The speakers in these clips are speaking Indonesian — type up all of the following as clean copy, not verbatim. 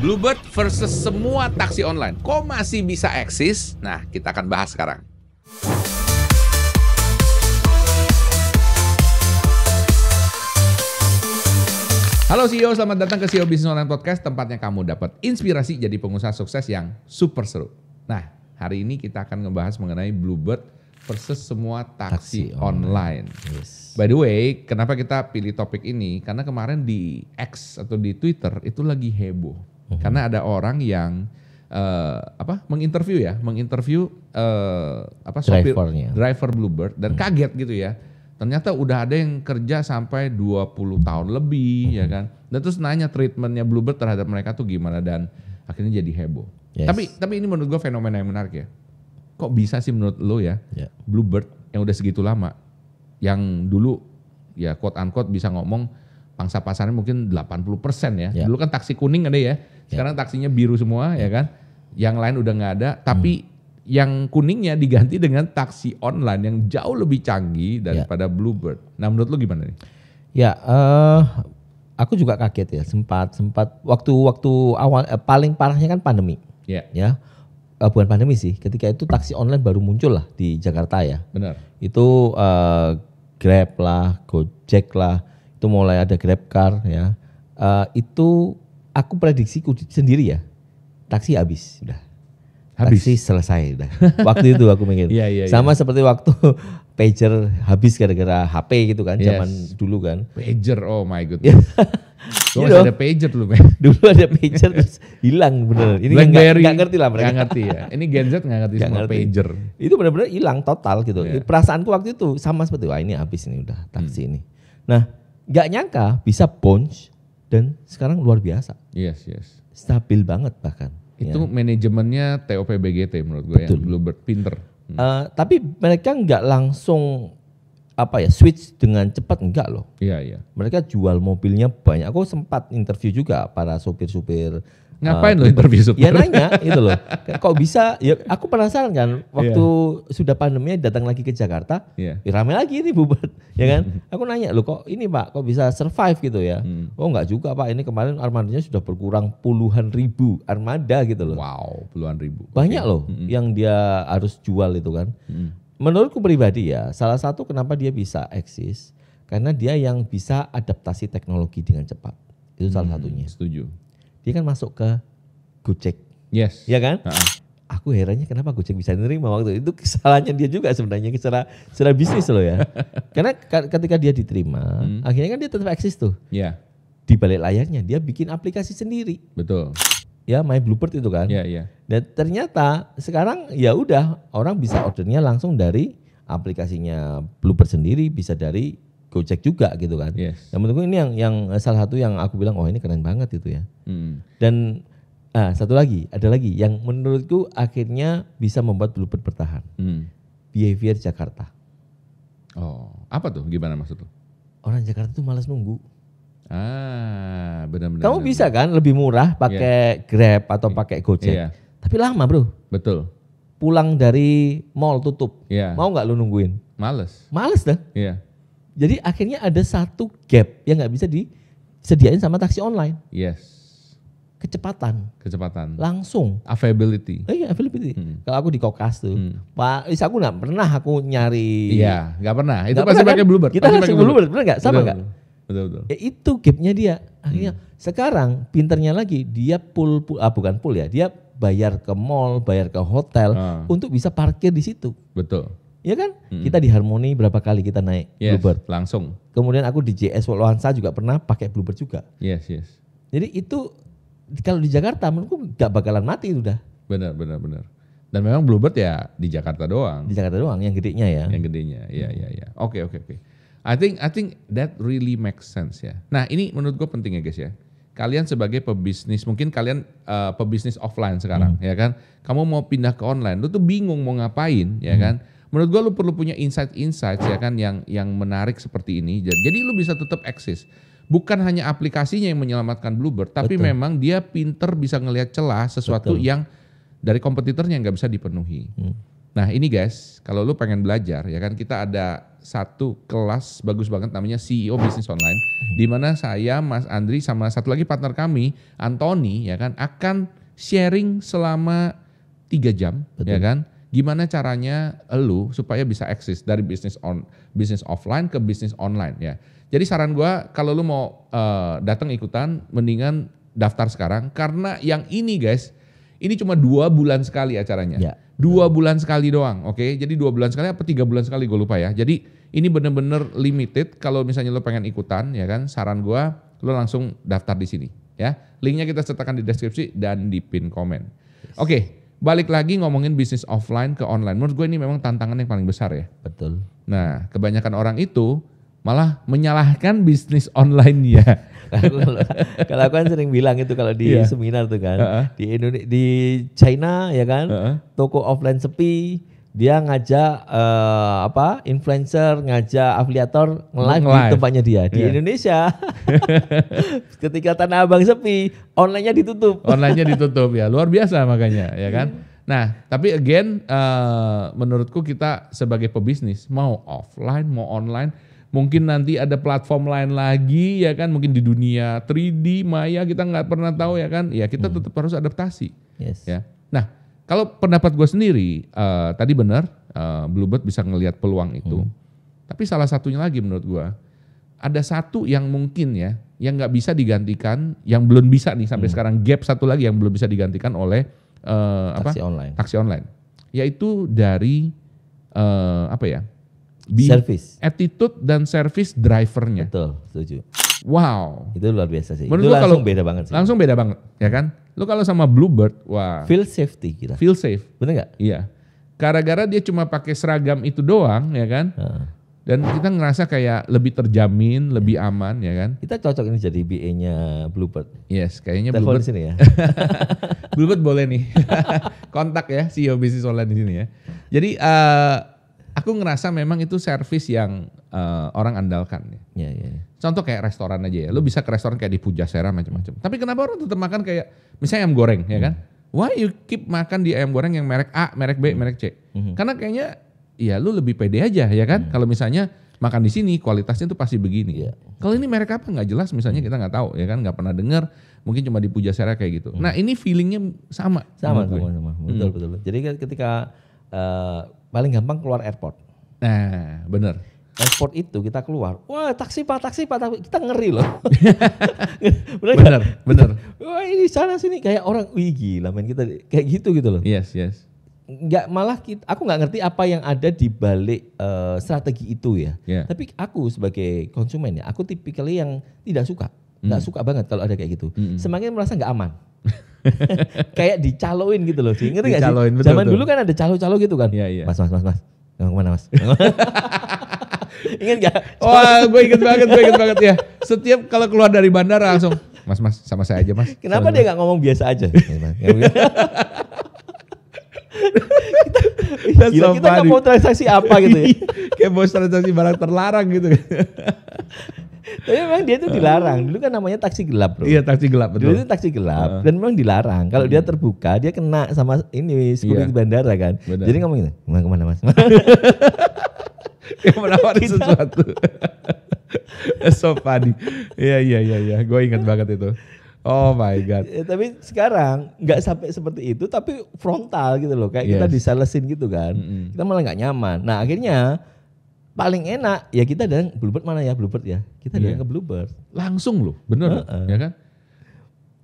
Bluebird versus semua taksi online. Kok masih bisa eksis? Nah, kita akan bahas sekarang. Halo CEO, selamat datang ke CEO Business Online Podcast, tempatnya kamu dapat inspirasi jadi pengusaha sukses yang super seru. Nah, hari ini kita akan ngebahas mengenai Bluebird versus semua taksi online. Yes. By the way, kenapa kita pilih topik ini? Karena kemarin di X atau di Twitter itu lagi heboh. Karena ada orang yang menginterview sopir driver Bluebird dan kaget gitu ya. Ternyata udah ada yang kerja sampai 20 tahun lebih ya kan. Dan terus nanya treatmentnya Bluebird terhadap mereka tuh gimana dan akhirnya jadi heboh. Yes. Tapi ini menurut gue fenomena yang menarik ya. Kok bisa sih menurut lo ya Bluebird yang udah segitu lama, yang dulu ya quote unquote bisa ngomong pangsa pasarnya mungkin 80% ya. Dulu kan taksi kuning ada ya. Sekarang taksinya biru semua ya kan. Yang lain udah nggak ada, tapi yang kuningnya diganti dengan taksi online yang jauh lebih canggih daripada Bluebird. Nah, menurut lu gimana nih? Ya, aku juga kaget ya. Sempat waktu awal paling parahnya kan pandemi. Ya, bukan pandemi sih. Ketika itu taksi online baru muncul lah di Jakarta ya. Benar. Itu Grab lah, Gojek lah. Itu mulai ada GrabCar ya. Itu aku prediksiku sendiri ya. Taksi habis sudah. Taksi selesai udah. Waktu itu aku mikir. Sama seperti waktu pager habis gara-gara HP gitu kan, zaman dulu kan. Pager, oh my goodness. Gue masih ada pager dulu, men. Dulu ada pager terus hilang bener. Ini nggak ngerti lah mereka. Nggak ngerti ya. Ini Gen Z nggak ngerti sama pager. Itu benar-benar hilang total gitu. Perasaanku waktu itu sama seperti wah ini habis ini udah taksi ini. Nah, nggak nyangka bisa bounce dan sekarang luar biasa. Yes. Stabil banget bahkan. Itu manajemennya TOP BGT menurut gue ya, Bluebird pinter. Tapi mereka nggak langsung switch dengan cepat, enggak loh. Iya. Mereka jual mobilnya banyak. Aku sempat interview juga para supir-supir. Ngapain lo interview supir? Ya nanya itu loh. Kok bisa? Ya aku penasaran kan. Waktu sudah pandemi datang lagi ke Jakarta, ramai lagi ini Bluebird, ya kan? Aku nanya loh kok ini Pak, kok bisa survive gitu ya? Oh enggak juga Pak. Ini kemarin armadanya sudah berkurang puluhan ribu armada gitu loh. Wow, puluhan ribu. Banyak loh yang dia harus jual itu kan. Menurutku pribadi ya, salah satu kenapa dia bisa eksis karena dia yang bisa adaptasi teknologi dengan cepat. Itu salah satunya. Setuju. Dia kan masuk ke Gojek. Yes. Ya kan? Aku herannya kenapa Gojek bisa nerima waktu itu. Kesalahannya dia juga sebenarnya secara bisnis loh ya. Karena ketika dia diterima, akhirnya kan dia tetap eksis tuh. Iya. Di balik layarnya dia bikin aplikasi sendiri. Betul. Ya, My Bluebird itu kan. Iya. Dan ternyata sekarang ya udah orang bisa ordernya langsung dari aplikasinya Bluebird sendiri, bisa dari Gojek juga gitu kan. Yes. Nah, menurutku ini yang salah satu yang aku bilang ini keren banget itu ya. Dan ada lagi yang menurutku akhirnya bisa membuat Bluebird bertahan. Behavior Jakarta. Oh, apa tuh? Gimana maksud lu? Orang Jakarta tuh malas nunggu. Benar-benar. Kamu bisa kan lebih murah pakai Grab atau pakai Gojek. Tapi lama bro. Betul. Pulang dari mall tutup. Mau nggak lu nungguin? Males dah. Jadi akhirnya ada satu gap yang nggak bisa disediain sama taksi online. Yes. Kecepatan. Langsung. Availability. Availability. Kalau aku di Kokas tuh, Pak, aku nggak pernah aku nyari. Iya, nggak pernah. Itu pasti pakai Bluebird. Kita pakai Bluebird, benar nggak? Sama nggak? Betul. Ya, itu gapnya dia. Akhirnya sekarang pinternya lagi dia bukan pool ya, dia bayar ke mall, bayar ke hotel untuk bisa parkir di situ. Betul. Ya kan? Kita di Harmoni berapa kali kita naik Bluebird. Langsung. Kemudian aku di JS Loansa juga pernah pakai Bluebird juga. Yes. Jadi itu kalau di Jakarta menurutku gak bakalan mati udah. Benar. Dan memang Bluebird ya di Jakarta doang. Di Jakarta doang yang gedenya ya. Yang gedenya. Iya. Oke. I think that really makes sense ya. Nah, ini menurut gue penting ya guys ya. Kalian sebagai pebisnis, mungkin kalian pebisnis offline sekarang ya kan. Kamu mau pindah ke online, lu tuh bingung mau ngapain ya kan. Menurut gue lu perlu punya insight ya kan yang menarik seperti ini. Jadi lu bisa tetap eksis. Bukan hanya aplikasinya yang menyelamatkan Bluebird, tapi memang dia pinter bisa ngelihat celah sesuatu yang dari kompetitornya nggak bisa dipenuhi. Nah ini guys, kalau lu pengen belajar ya kan kita ada satu kelas bagus banget namanya CEO Bisnis Online, di mana saya, Mas Andri sama satu lagi partner kami, Anthony ya kan, akan sharing selama 3 jam. Betul. Ya kan. Gimana caranya lu supaya bisa eksis dari bisnis offline ke bisnis online ya. Jadi saran gua kalau lu mau datang ikutan, mendingan daftar sekarang karena yang ini guys, ini cuma 2 bulan sekali acaranya. Ya. 2 bulan sekali doang, oke? Jadi 2 bulan sekali apa 3 bulan sekali gue lupa ya. Jadi ini bener-bener limited. Kalau misalnya lo pengen ikutan, ya kan? Saran gue, lo langsung daftar di sini, ya. Linknya kita sertakan di deskripsi dan di pin komen. Oke, balik lagi ngomongin bisnis offline ke online. Menurut gue ini memang tantangan yang paling besar ya. Betul. Nah, kebanyakan orang itu malah menyalahkan bisnis online-nya. Kalau aku kan sering bilang itu kalau di seminar tuh kan, di China ya kan, toko offline sepi, dia ngajak influencer, ngajak afiliator nge-live di tempatnya dia. Di Indonesia, ketika Tanah Abang sepi, online-nya ditutup. Online-nya ditutup ya, luar biasa makanya ya kan. Nah, tapi again, menurutku kita sebagai pebisnis mau offline mau online. Mungkin nanti ada platform lain lagi ya kan, mungkin di dunia 3D, Maya kita nggak pernah tahu ya kan. Ya kita tetap harus adaptasi. Yes. Ya. Nah kalau pendapat gue sendiri tadi benar Bluebird bisa ngelihat peluang itu. Tapi salah satunya lagi menurut gue ada satu yang mungkin ya yang nggak bisa digantikan, yang belum bisa nih sampai sekarang gap satu lagi yang belum bisa digantikan oleh taksi online. Yaitu dari service, attitude dan service drivernya. Betul, setuju. Wow, itu luar biasa sih. Menurut itu langsung beda banget sih. Langsung beda banget, ya kan? Lu kalau sama Bluebird, wah. Feel safety kita. Feel safe, bener nggak? Iya. Gara-gara dia cuma pakai seragam itu doang, ya kan? Dan kita ngerasa kayak lebih terjamin, lebih aman, ya kan? Kita cocok ini jadi BA-nya Bluebird. Yes, kayaknya Telepon Bluebird di sini ya. Bluebird boleh nih, kontak ya CEO Bisnis Online di sini ya. Jadi aku ngerasa memang itu service yang orang andalkan ya. Ya. Contoh kayak restoran aja ya. Lu bisa ke restoran kayak di Pujasera macam-macam. Tapi kenapa orang tetap makan kayak misalnya ayam goreng ya kan? Why you keep makan di ayam goreng yang merek A, merek B, merek C? Karena kayaknya ya lu lebih pede aja ya kan? Kalau misalnya makan di sini kualitasnya tuh pasti begini. Kalau ini merek apa nggak jelas misalnya kita nggak tahu ya kan, nggak pernah dengar. Mungkin cuma di Pujasera kayak gitu. Nah ini feelingnya sama. Sama. Betul. Jadi ketika paling gampang keluar airport. Nah, bener. Airport itu kita keluar, wah taksi pak, kita ngeri loh. bener. Wah ini sana sini kayak orang, wih gila main kita kayak gitu loh. Yes. Nggak malah aku nggak ngerti apa yang ada di balik strategi itu ya. Tapi aku sebagai konsumen ya, aku tipikalnya yang tidak suka, nggak suka banget kalau ada kayak gitu. Semakin merasa nggak aman. Kayak dicaloin gitu loh sih, ngerti nggak sih? Zaman dulu kan ada calo-calo gitu kan. Iya. Mas, nggak kemana mas? Ingat gak? Wah, gue inget banget ya. Setiap kalau keluar dari bandara langsung, mas sama saya aja mas. Kenapa dia nggak ngomong biasa aja? Kita nggak mau transaksi apa gitu ya? Kayak mau transaksi barang terlarang gitu. Tapi memang dia itu dilarang. Dulu kan namanya taksi gelap, bro. Iya, taksi gelap, betul. Dulu itu taksi gelap dan memang dilarang. Kalau dia terbuka, dia kena sama ini security bandara kan. Benar. Jadi ngomong gitu, kemana mas? Yang menawarin sesuatu. So funny. Iya. Gue ingat banget itu. Oh my God. Tapi sekarang nggak sampai seperti itu, tapi frontal gitu loh. Kayak kita disalesin gitu kan. Kita malah nggak nyaman. Nah akhirnya paling enak ya kita dan Bluebird mana ya Bluebird ya. Kita datang ke Bluebird. Langsung loh, bener ya kan?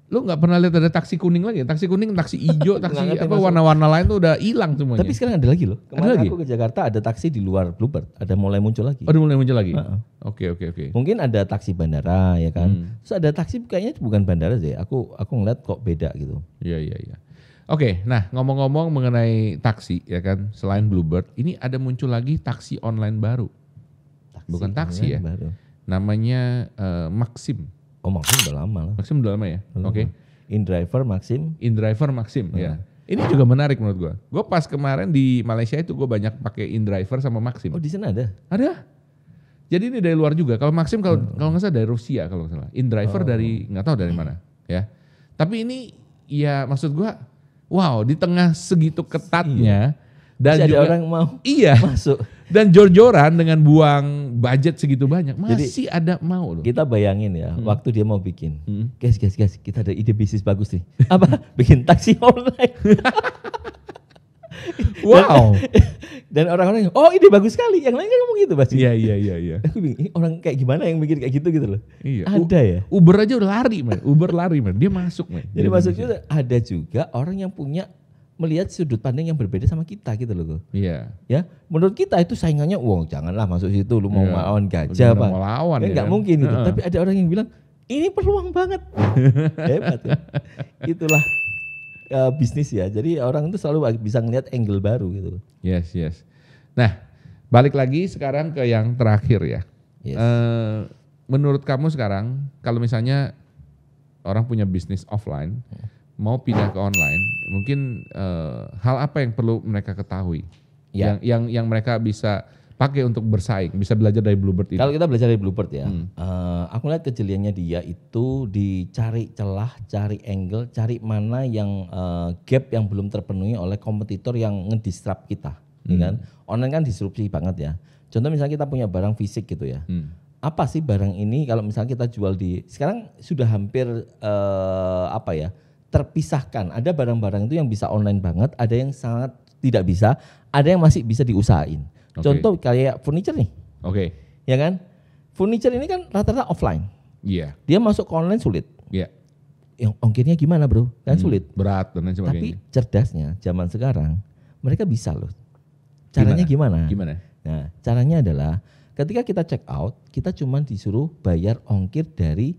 Lu nggak pernah lihat ada taksi kuning lagi? Taksi kuning, taksi hijau, taksi apa warna-warna lain tuh udah hilang semuanya. Tapi sekarang ada lagi loh. Kemarin aku ke Jakarta ada taksi di luar Bluebird, ada mulai muncul lagi. Oh, udah mulai muncul lagi. Oke. Mungkin ada taksi bandara ya kan. Terus ada taksi kayaknya bukan bandara sih. Aku ngeliat kok beda gitu. Iya. Oke, nah ngomong-ngomong mengenai taksi ya kan, selain Bluebird, ini ada muncul lagi taksi online baru. Bukan taksi ya. Baru. Namanya Maxim. Oh Maxim udah lama lah. Maxim udah lama ya? Oke. InDriver Maxim ya. Ini juga menarik menurut gue. Gue pas kemarin di Malaysia itu gue banyak pakai InDriver sama Maxim. Oh di sana ada? Ada. Jadi ini dari luar juga. Kalau Maxim kalau nggak salah dari Rusia kalau nggak salah. InDriver dari nggak tahu dari mana ya. Tapi ini ya maksud gue, wow di tengah segitu ketatnya Dan masih juga, ada orang mau iya. masuk. Dan jor-joran dengan buang budget segitu banyak, masih ada mau loh. Kita bayangin ya, waktu dia mau bikin, guys, kita ada ide bisnis bagus nih. Apa? Bikin taksi online. Wow. Dan orang-orang, oh ide bagus sekali. Yang lain kan ngomong gitu pasti. Iya. Aku bingung, ini orang kayak gimana yang bikin kayak gitu loh. Iya. Ada ya. Uber aja udah lari, man. Dia masuk, man. Jadi maksudnya ada juga orang yang punya melihat sudut pandang yang berbeda sama kita gitu loh. Iya. Ya, menurut kita itu saingannya, janganlah masuk situ, lu mau Iya. melawan gajah, Bang. Mau lawan Kan ya nggak kan? mungkin gitu. Tapi ada orang yang bilang, ini peluang banget. Hebat ya. Itulah bisnis ya. Jadi orang itu selalu bisa ngelihat angle baru gitu. Yes. Nah, balik lagi sekarang ke yang terakhir ya. Yes. Menurut kamu sekarang, kalau misalnya orang punya bisnis offline, mau pindah ke online, mungkin hal apa yang perlu mereka ketahui? Ya. Yang mereka bisa pakai untuk bersaing, bisa belajar dari Bluebird ini. Kalau kita belajar dari Bluebird ya, aku lihat kejeliannya dia itu dicari celah, cari angle, cari mana yang gap yang belum terpenuhi oleh kompetitor yang ngedisrupt kita, ya kan? Online kan disrupsi banget ya. Contoh misalnya kita punya barang fisik gitu ya. Apa sih barang ini kalau misalnya kita jual sekarang sudah hampir terpisahkan. Ada barang-barang itu yang bisa online banget, ada yang sangat tidak bisa, ada yang masih bisa diusahain. Contoh kayak furniture nih. Oke. Ya kan? Furniture ini kan rata-rata offline. Iya. Dia masuk ke online sulit. Iya. Yang ongkirnya gimana, Bro? Kan sulit. Berat dan lain sebagainya. Tapi cerdasnya zaman sekarang mereka bisa loh. Caranya gimana? Nah, caranya adalah ketika kita check out, kita cuma disuruh bayar ongkir dari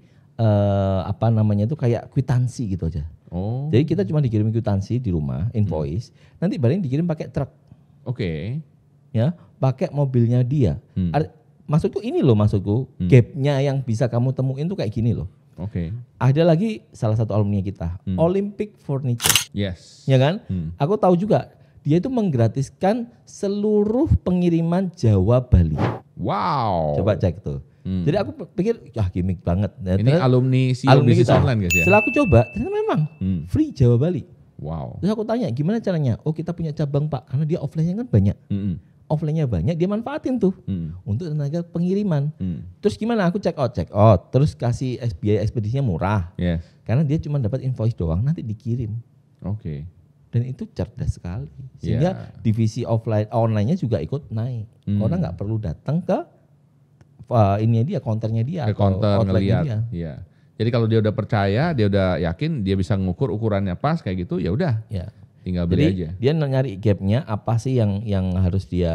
itu kayak kwitansi gitu aja. Oh. Jadi kita cuma dikirim kwitansi di rumah, invoice. Nanti barang dikirim pakai truk. Oke. Ya, pakai mobilnya dia. Maksudku ini loh, gapnya yang bisa kamu temuin tuh kayak gini loh. Oke. Ada lagi salah satu alumni kita, Olympic Furniture. Yes. Ya kan? Aku tahu juga dia itu menggratiskan seluruh pengiriman Jawa Bali. Wow. Coba cek tuh. Jadi aku pikir gimmick banget. Ini alumni Bisnis kita online guys ya. Setelah aku coba, ternyata memang free Jawa Bali. Wow. Terus aku tanya gimana caranya? Oh kita punya cabang Pak, karena dia offline-nya kan banyak. Offline-nya banyak, dia manfaatin tuh untuk tenaga pengiriman. Terus gimana? Aku check out, terus kasih biaya ekspedisinya murah. Yes. Karena dia cuma dapat invoice doang, nanti dikirim. Oke. Dan itu cerdas sekali. Sehingga divisi online-nya juga ikut naik. Orang nggak perlu datang ke konternya dia. Ke konter ngelihat. Iya. Jadi kalau dia udah percaya, dia udah yakin, dia bisa ngukur ukurannya pas kayak gitu, ya udah. Ya. Tinggal beli aja. Dia nyari gapnya apa sih yang harus dia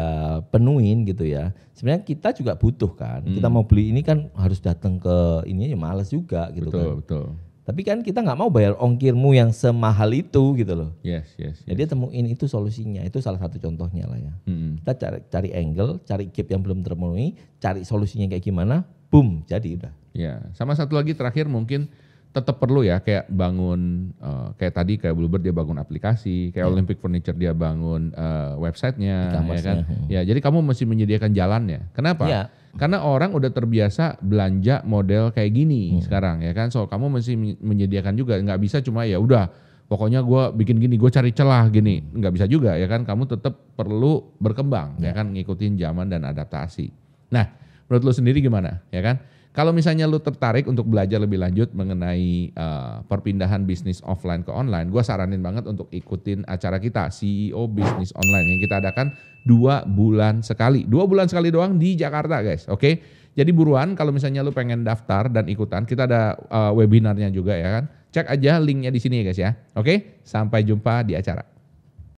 penuhin gitu ya. Sebenarnya kita juga butuh kan. Kita mau beli ini kan harus datang ke ini ya males juga gitu kan. Betul. Tapi kan kita nggak mau bayar ongkirmu yang semahal itu gitu loh. Yes. Jadi temuin itu solusinya. Itu salah satu contohnya lah ya. Kita cari angle, cari gap yang belum terpenuhi, cari solusinya kayak gimana, boom, jadi udah. Ya, sama satu lagi terakhir mungkin tetap perlu ya kayak bangun kayak tadi kayak Bluebird dia bangun aplikasi, kayak Olympic Furniture dia bangun websitenya, ya kan? Ya, jadi kamu mesti menyediakan jalannya. Kenapa? Ya. Karena orang udah terbiasa belanja model kayak gini sekarang, ya kan? So kamu mesti menyediakan juga, nggak bisa cuma ya udah pokoknya gue bikin gini, gue cari celah gini, nggak bisa juga, ya kan? Kamu tetap perlu berkembang, ya kan? Ngikutin zaman dan adaptasi. Nah, menurut lu sendiri gimana, ya kan? Kalau misalnya lu tertarik untuk belajar lebih lanjut mengenai perpindahan bisnis offline ke online, gue saranin banget untuk ikutin acara kita, CEO Bisnis Online, yang kita adakan 2 bulan sekali. 2 bulan sekali doang di Jakarta guys, oke? Jadi buruan kalau misalnya lu pengen daftar dan ikutan, kita ada webinarnya juga ya kan? Cek aja linknya di sini ya guys ya, oke? Sampai jumpa di acara.